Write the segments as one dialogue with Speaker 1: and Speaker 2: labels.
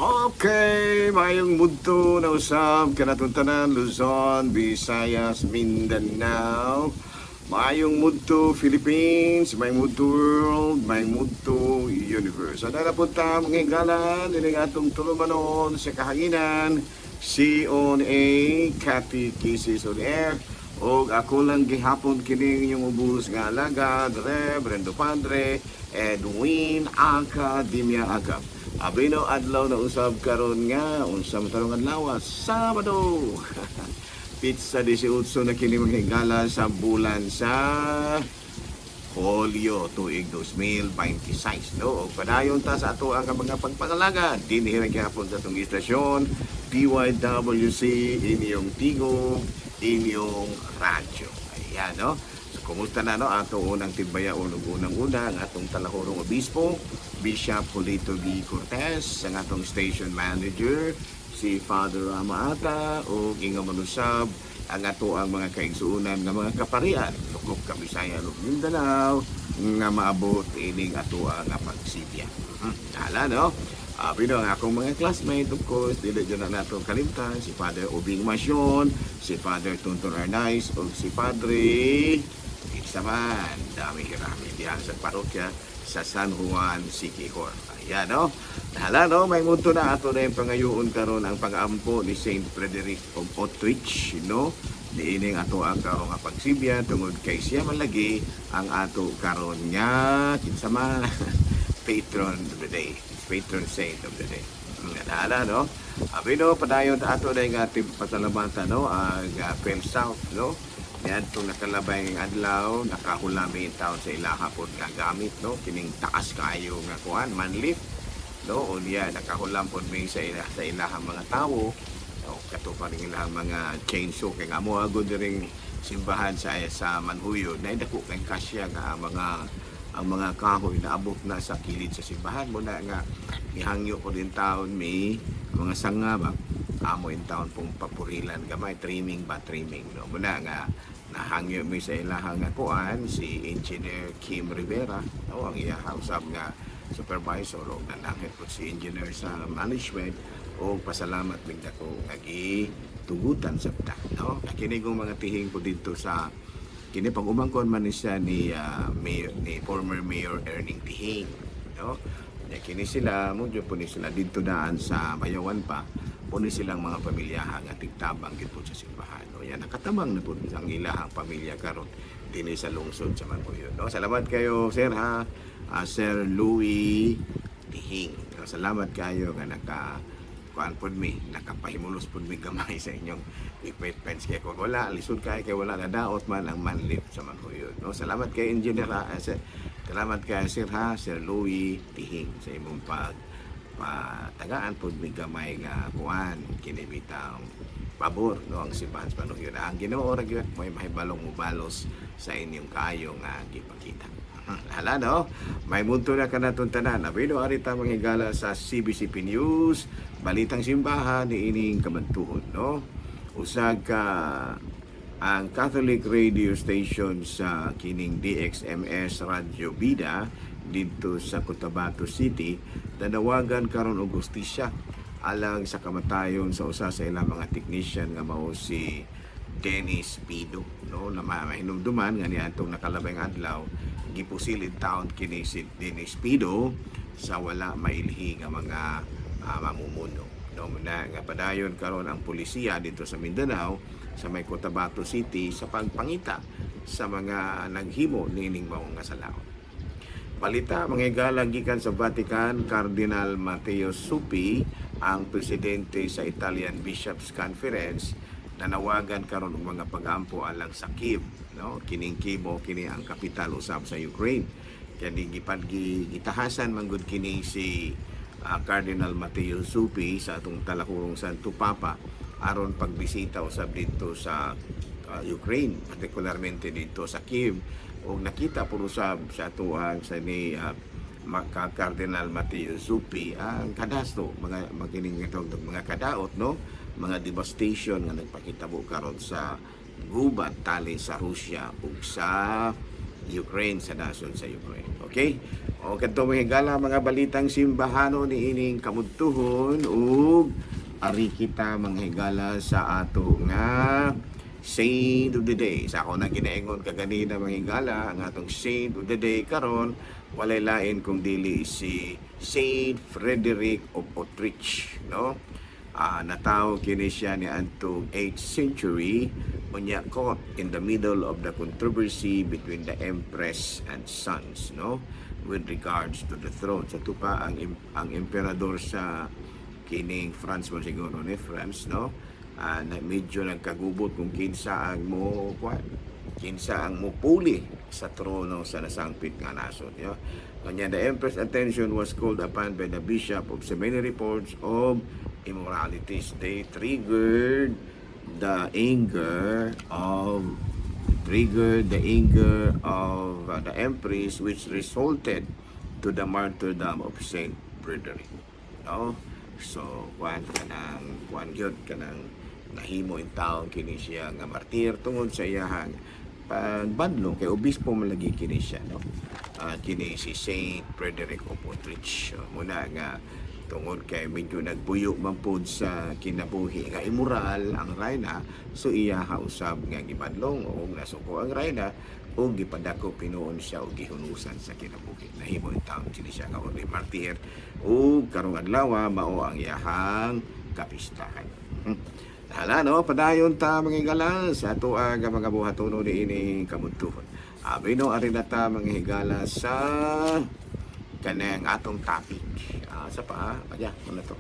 Speaker 1: Okay, mayong mudto na usab kanatong tanan Luzon, Visayas, Mindanao. Mayong mudto Philippines, may mudto world, may mudto universe. Ada na punta mga galan ini atong tulumanon sa kahanginan si on a Cathy Kisses on Air. O ako lang gihapon kining yung ubus nga alagad, Brendo Padre, Edwin Academia Agap. Abino adlaw na usab karon nga unsa matarong adlaw Sabado. Pizza 18 na kini maghigala sa bulan sa Hulyo tuig 2026 no. O padayon ta sa ato ang mga pagpangalaga dinhi ra gyapon sa atong istasyon DYWC inyong Tigo inyong radyo. Ayan no. So kumusta na no ato unang timbaya unang-una ang atong talahorong obispo Bishop Polito B. Cortez, ang atong station manager, si Father Rama Ata, o Inga Manusab, ang ato ang mga kaigsuunan ng mga kaparian, Lukok, Kabisaya, Lukok, Mindanao, nga maabot ining ato ang pagsibya. Hala, no? Pino ang akong mga classmate, of course, dili dyan na nato kalimtan, si Father Obing Masyon, si Father Tonton Arnaiz, o si Padre Isaman, dami hirami diyan sa parokya sa San Juan, Siquijor. Ayan, no? Hala, no? May munto na ato na yung pangayoon karon ang pang-ampo ni Saint Frederick of Outreach, no? Diining ato ang karong pagsibya tungod kay siya malagi ang ato karon nga kinsama patron of the day, patron saint of the day. Hala, no? Abino, padayon ato na yung ating pasalamatan, no? Ang Pen South, no? Yan itong nakalabay ng adlaw, nakahulami taon sa ilaha po gagamit, no? Kining taas kayo nga kuhan, manlift, no? O niya, nakahulam po may sa ilaha mga tao, no? Kato pa rin ilang mga chainsaw, kaya nga mo agad rin simbahan sa Manhuyo, na idako kay kasya nga ang mga kahoy na abot na sa kilid sa simbahan mo na nga ihangyo ko din taon may mga sanga ba amo in taon pong papurilan gamay trimming no muna nga nahangyo mi sa ilahang nga kuan si Engineer Kim Rivera no ang iyang usab nga supervisor o nanangit po si engineer sa management o pasalamat mig dako nga tugutan sa ta no kini kong mga tihing po dito sa kini pag umangkon man siya ni former Mayor Erning Tihing no kini sila mo po ni sila dito daan sa Mayawan pa puni silang mga pamilyahan nga tigtabang gid po sa simbahan no yan nakatabang na po ang ilahang pamilya karon dinhi sa lungsod sa Manhuyo no salamat kayo sir ha Sir Louis Tihing no, salamat kayo nga kuan pod mi nakapahimulos pod mi gamay sa inyong equipments kay kung wala lisod kay wala na daot man ang manlift sa Manhuyo no salamat kay engineer salamat kay sir ha Sir Louis Tihing sa imong patagaan pod mi gamay nga kuan kini bitang pabor no ang simbahan sa Manhuyo na ang Ginoo ra gyud may mahibalong mubalos sa inyong kayo nga gipakita. Hala no, may munto na kanaton tanan. Abino arita manghigala sa CBCP News, balitang simbahan ni ining kabantuhon no. Usag ka ang Catholic radio station sa kining DXMS Radio Vida dito sa Cotabato City nanawagan karon og hustisya alang sa kamatayon sa usa sa ilang mga technician nga mao si Dennis Pido no na mahinumduman nga niadtong nakalabay nga adlaw gipusilid taon kini si Dennis Pido sa wala mailhi nga mga mamumuno no na nga padayon karon ang pulisya dito sa Mindanao sa may Cotabato City sa pagpangita sa mga naghimo nining mao nga salaon. Balita manghigala gikan sa Vatican, Cardinal Matteo Zuppi ang presidente sa Italian Bishops Conference nanawagan karon og mga pag-ampo alang sa Kiev no kining Kiev kini ang kapital usab sa Ukraine kani gitahasan man gud kini si Cardinal Matteo Zuppi sa atong talahurong Santo Papa aron pagbisita usab dito sa Ukraine partikularmente dito sa Kiev ug nakita pud usab sa atuang sa ni Cardinal Matteo Zuppi ang kadasto mga mga kadaot no mga devastation nga nagpakitabo karon sa gubat tali sa Russia ug sa Ukraine sa nasod sa Ukraine. Okay? O kadto mahigala mga balitang simbahano ni ining kamudtuhon ug ari kita manghigala sa ato nga Saint of the Day. Sa ako na ginaingon kaganina manghigala ang atong Saint of the Day karon walay lain kung dili si Saint Frederick of Utrecht, no? Natawo kini siya ni antong 8th century unya caught in the middle of the controversy between the empress and sons, no, with regards to the throne. Sa tupa ang emperador sa kining France mo siguro ni France, no, na medyo nagkagubot kung kinsa ang kinsa ang mupuli sa trono sa nasangpit nga nasod, no? Kanya the empress' attention was called upon by the bishop of so many reports of immoralities. They triggered the anger of the empress, which resulted to the martyrdom of Saint Frederick. No? So, kuan gyud kanang nahimo in taon kini siya nga martir tungod sa iyahang pagbadlong kay obispo man lagi kini siya, no? Kini si Saint Frederick of Utrecht. Muna nga tungod kay medyo nagbuyo man pod sa kinabuhi nga immoral ang rayna, so iya usab nga gibadlong o nasuko ang rayna o gipadako pinuon siya og gihunusan sa kinabuhi. Nahimo in taon kini siya nga uri martir ug karong adlaw mao ang iyahang kapistahan. Hala, no, padayon ta manghigala sa ato nga mga buhaton ni ini kamudtuhon. Abi no ari na ta manghigala sa kanang atong topic. Sa pa, muna to.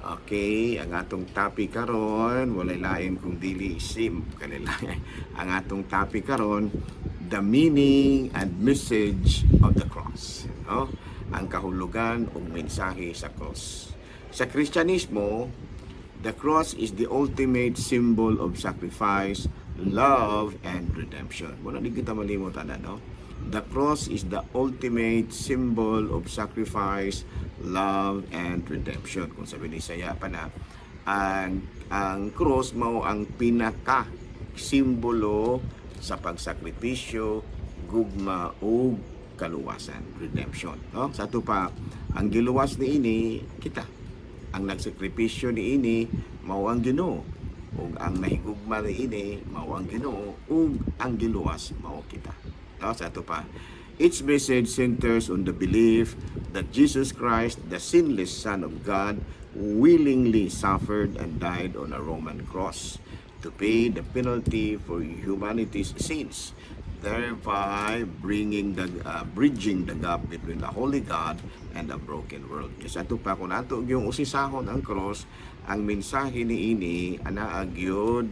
Speaker 1: Okay, ang atong topic karon walay lain kung dili kanila. Ang atong topic karon, the meaning and message of the cross. No? Ang kahulugan ug mensahe sa cross. Sa Kristyanismo, the cross is the ultimate symbol of sacrifice, love, and redemption. Wala di kita malimutan na, no? The cross is the ultimate symbol of sacrifice, love, and redemption. Kung sabi ni Isaiah pa na, ang cross mao ang pinaka simbolo sa pagsakripisyo, gugma o kaluwasan, redemption. No? Sa ito pa, ang giluwas ni ini, kita. Ang nagsakripisyo ni ini, mao ang Ginoo. Ug ang nahigugma ni ini, mao ang Ginoo. Ug ang giluwas, mao kita. No? Sa ito pa, its message centers on the belief that Jesus Christ, the sinless Son of God, willingly suffered and died on a Roman cross to pay the penalty for humanity's sins, thereby bridging the gap between the holy God and the broken world. Kasi ato pa kung ato yung usisahon ang cross, ang mensahe ni ini anaagyod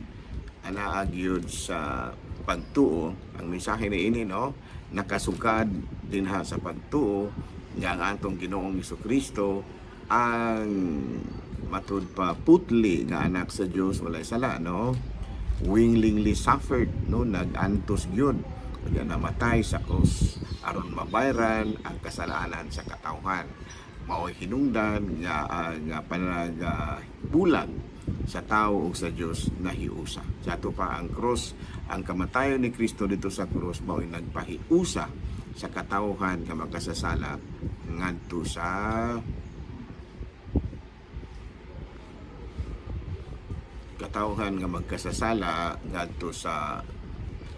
Speaker 1: sa pagtuo. Ang mensahe ni ini, no, nakasugad din ha sa pagtuo nga ang atong Ginoong Jesucristo ang matud pa putli nga anak sa Dios walay sala, no, willingly suffered, no, nagantos gyud kaya namatay sa krus aron mabayran ang kasalanan sa katawhan. Mao'y hinungdan nga panagabulag sa tao ug sa Dios nahiusa. Sa ato pa ang cross, ang kamatayon ni Kristo dito sa cross mao'y nagpahiusa sa katawhan nga magkasasala ngadto sa katawhan nga magkasasala ngadto sa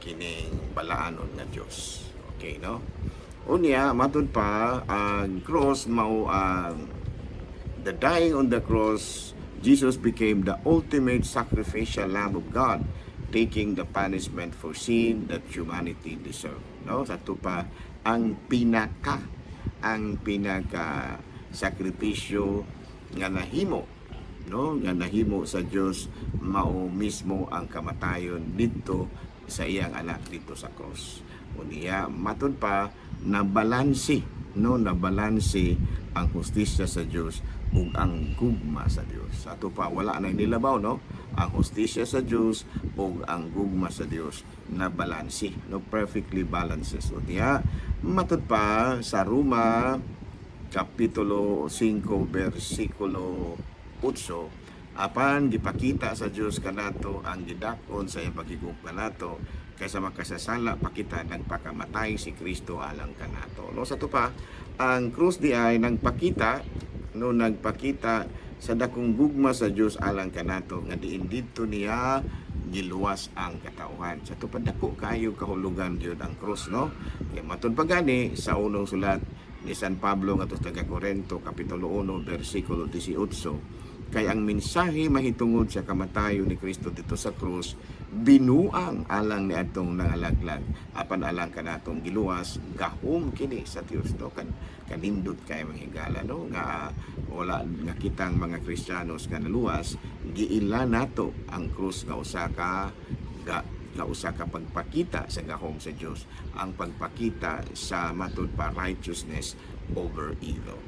Speaker 1: kining balaanon nga Dios. Okay, no? Unya matud pa ang cross mao ang the dying on the cross. Jesus became the ultimate sacrificial Lamb of God, taking the punishment for sin that humanity deserved. No, sa pa ang pinaka sakripisyo nga nahimo, no, nga nahimo sa Dios mao mismo ang kamatayon dito sa iyang anak dito sa cross. Unya matud pa nabalanse ang hustisya sa Dios ug ang gugma sa Dios. Sa ato pa wala na nilabaw, no, ang hustisya sa Dios ug ang gugma sa Dios na balanse, no, perfectly balances. Unya matud pa sa Roma kapitulo 5 versikulo 8, apan gipakita sa Dios kanato ang gidakon sa iyang pagigugma kanato kaysa makasasala pakita nagpakamatay si Kristo alang kanato. No, sa to pa ang krus di ay nagpakita, no, nagpakita sa dakong gugma sa Dios alang kanato nga diin didto niya giluwas ang katauhan. Sa to pa dako kayo kahulugan gyud ang krus, no. Kaya matud pa gani sa unang sulat ni San Pablo ngadto sa Corinto kapitulo 1 bersikulo 18, kay ang mensahe mahitungod sa kamatayon ni Kristo dito sa krus binuang alang ni atong nangalaglag apan alang kanatong giluwas gahom kini sa Dios, no. Kanindot kay manghigala, no, nga wala nga kitang mga Kristiyanos nga naluwas giila nato ang krus nga usa ka pagpakita sa gahom sa Dios, ang pagpakita sa matud pa righteousness over evil.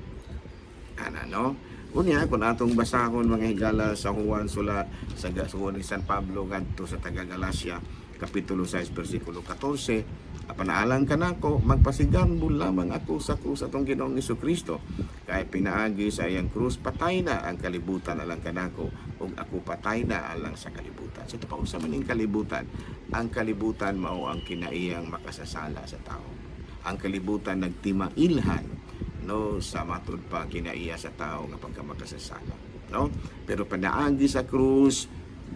Speaker 1: Ana, no? Unya kung atong basahon mga higala sa Juan sulat sa gasuon ni San Pablo ngadto sa taga Galacia kapitulo 6 bersikulo 14, apanaalang kanako magpasigambol lamang ako sa krus atong Ginoong Jesucristo, kay pinaagi sa iyang krus patay na ang kalibutan alang kanako ug ako patay na alang sa kalibutan. Sa so, pausa man ning kalibutan, ang kalibutan mao ang kinaiyang makasasala sa tao. Ang kalibutan nagtimailhan, no, sa matud pa kinaiya sa tao nga pagkamakasasala, no. Pero panaagi sa krus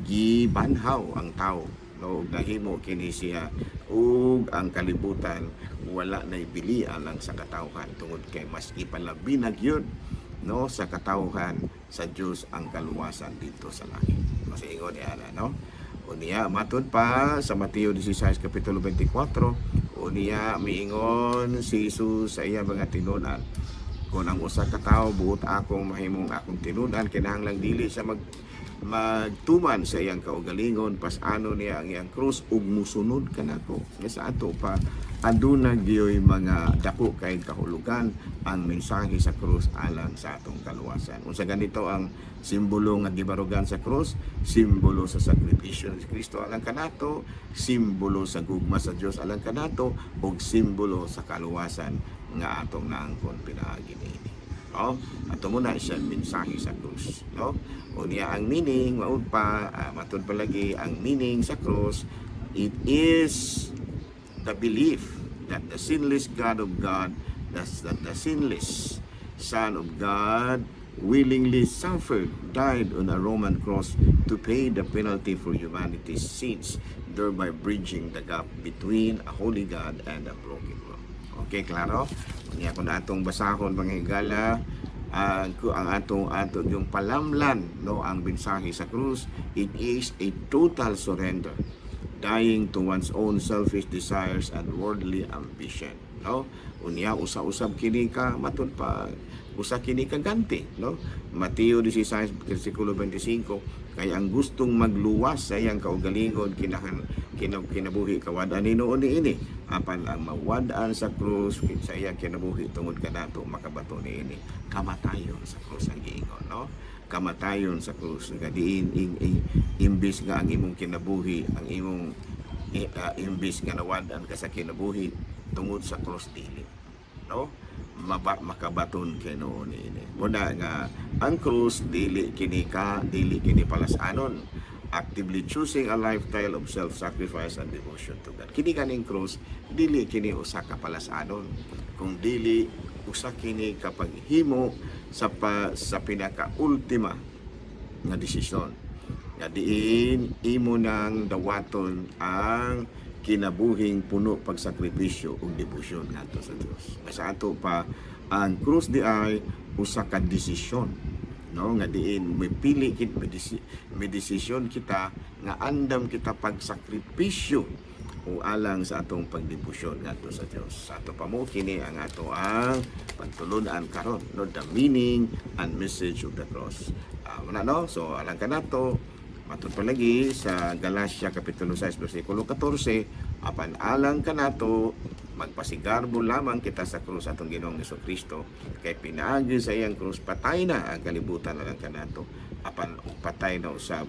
Speaker 1: gibanhaw ang tao, no, nahimo kini siya ug ang kalibutan wala nay bili alang sa katawhan tungod kay maski palabi na gyud, no, sa katawhan sa Dios ang kaluwasan dito sa langit. Masiingon ni ana, no. Unya matud pa sa Mateo 16 kapitulo 24, unya miingon si Jesus sa iya mga tinunan, kung ang usa ka tawo buot akong mahimong akong tinunan kinahanglang dili sa magtuman sa iyang kaugalingon pas-ano niya ang iyang krus ug musunod kanako. Sa ato pa aduna giyoy mga dako kay kahulugan ang mensahe sa krus alang sa atong kaluwasan. Unsa ganito ang simbolo nga gibarugan sa krus? Simbolo sa sakripisyo ni Kristo alang kanato, simbolo sa gugma sa Dios alang kanato, ug simbolo sa kaluwasan nga atong naangkon pinaagi niini. No? Ato muna siya mensahe sa krus, no? Unya ang meaning maud pa matud pa lagi ang meaning sa krus, it is the belief that the sinless God of God, that the sinless Son of God willingly suffered, died on a Roman cross to pay the penalty for humanity's sins, thereby bridging the gap between a holy God and a broken world. Okay, klaro? Kung kung atong basahon mga higala, ang atong yung palamlan, no, ang mensahe sa krus, it is a total surrender, dying to one's own selfish desires and worldly ambition, no. Unya usa-usab kini ka matud pa usa kini ka ganti, no. Mateo 16 bersikulo 25, kay ang gustong magluwas sa iyang kaugalingon kinabuhi kawad-an hinuon niini, apan ang mawad-an sa krus sa iyang kinabuhi tungod kanato makabato niini, kamatayon sa krus ang giingon, no. Kamatayon sa krus nga diin imbis nga ang imong kinabuhi, ang imong imbis nga nawad-an ka sa kinabuhi tungod sa krus dili, no, makabaton kay noon ini. Muna nga ang krus dili kini palasanon, actively choosing a lifestyle of self-sacrifice and devotion to God. Kini kaning krus dili kini usa ka palasanon, kung dili usa kini kapag himo sa pinaka-ultima nga desisyon nga diin imo nang dawaton ang kinabuhing puno pagsakripisyo ug debosyon ngadto sa Dios. Sa ato pa ang krus di ay usa ka desisyon, no, nga diin may pili kit may desisyon kita nga andam kita pagsakripisyo o alang sa atong pagdebosyon ngadto sa Dios. Sa ato pa mo kini ang ato ang pagtulon-an karon, no, the meaning and message of the cross. No? So alang kanato matud pa lagi sa Galacia kapitulo 6 bersikulo 14, apan alang kanato magpasigarbo lamang kita sa krus atong Ginoong Jesucristo, kay pinaagi sa iyang krus patay na ang kalibutan alang kanato, apan patay na usab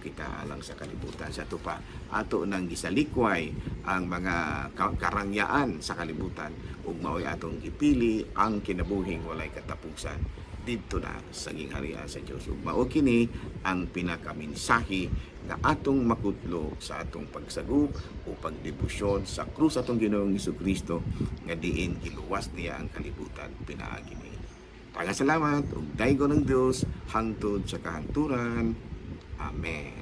Speaker 1: kita alang sa kalibutan. Sa tupa ato nang gisalikway ang mga karangyaan sa kalibutan ug mao'y atong gipili ang kinabuhing walay katapusan dito na sa gingharian sa Dios. Ug mao kini ang pinakaminsahe nga atong makutlo sa atong pagsagop o pagdebosyon sa krus atong Ginoong Hesukristo nga diin iluwas niya ang kalibutan pinaagi ni. Taga salamat ug daygo ng Dios hangtod sa kahangturan. Amen.